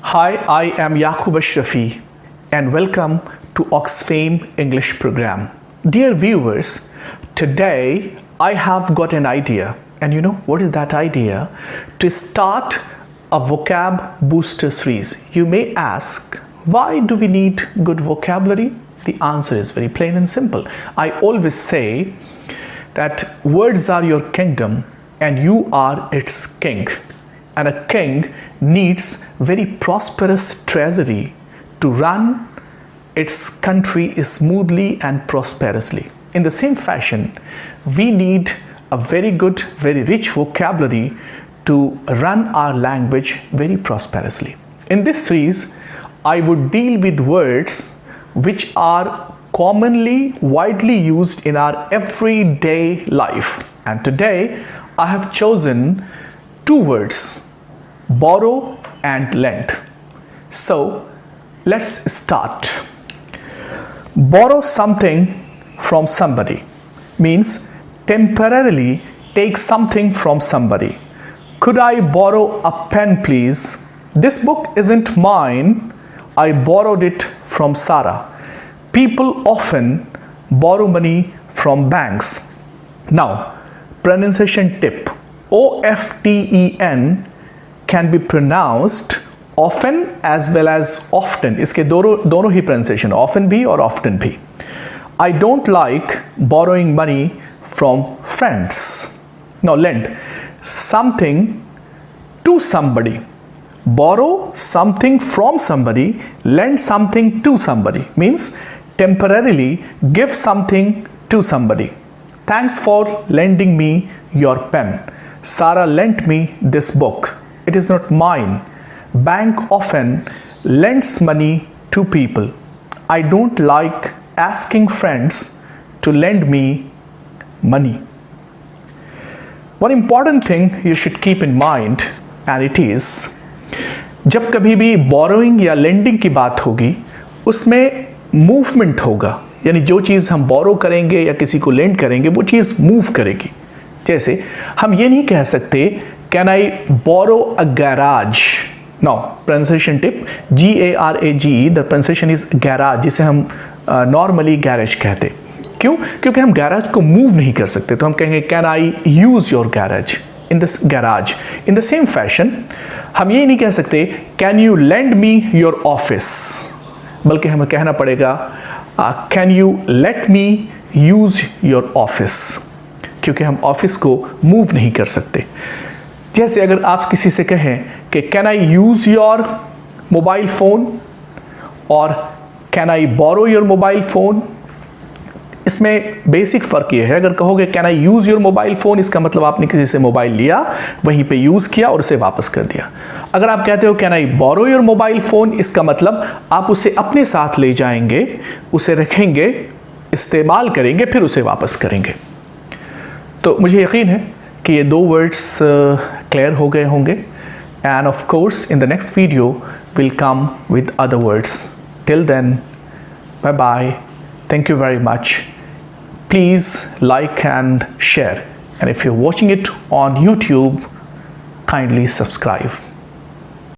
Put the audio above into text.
Hi, I am Yaqub Ashrafi and welcome to Oxfam English program. Dear viewers, today I have got an idea, and you know what is that idea? To start a vocab booster series. You may ask, why do we need good vocabulary? The answer is very plain and simple. I always say that words are your kingdom and you are its king. And a king needs very prosperous treasury to run its country smoothly and prosperously. In the same fashion, we need a very good, very rich vocabulary to run our language very prosperously. In this series, I would deal with words which are commonly, widely used in our everyday life. And today, I have chosen two words, borrow and lend. So let's start. Borrow something from somebody means temporarily take something from somebody. Could I borrow a pen, please? This book isn't mine. I borrowed it from Sarah. People often borrow money from banks. Now, pronunciation tip. OFTEN can be pronounced often as well as often. इसके दोनों ही pronunciation, often भी और often भी. I don't like borrowing money from friends. Now lend something to somebody. Borrow something from somebody, lend something to somebody means temporarily give something to somebody. Thanks for lending me your pen. Sarah lent me this book. It is not mine. Bank often lends money to people. I don't like asking friends to lend me money. One important thing you should keep in mind, and it is, जब कभी भी borrowing या lending की बात होगी, उसमें movement होगा. यानी जो चीज़ हम borrow करेंगे या किसी को lend करेंगे, वो चीज़ move करेगी. जैसे हम ये नहीं कह सकते Can I borrow a garage? No, pronunciation tip Garage. The pronunciation is garage, जिसे हम normally garage कहते. क्यों? क्योंकि हम garage को move नहीं कर सकते, तो हम कहेंगे Can I use your garage? In this garage. In the same fashion, हम ये नहीं कह सकते Can you lend me your office? बल्कि हमें कहना पड़ेगा Can you let me use your office? क्योंकि हम ऑफिस को मूव नहीं कर सकते. जैसे अगर आप किसी से कहें कि can I use your mobile phone और can I borrow your mobile phone, इसमें बेसिक फ़र्क ये है. अगर कहोगे can I use your mobile phone, इसका मतलब आपने किसी से मोबाइल लिया, वहीं पे यूज़ किया और उसे वापस कर दिया. अगर आप कहते हो can I borrow your mobile phone, इसका मतलब आप उसे अपने साथ ले जाएंगे, उसे रखेंगे, इस्तेमाल करेंगे, फिर उसे वापस करेंगे. तो मुझे यकीन है कि ये दो वर्ड्स क्लियर हो गए होंगे. And of course in the next video will come with other words. Till then, bye bye. Thank you very much. Please like and share. And if you're watching it on YouTube, kindly subscribe.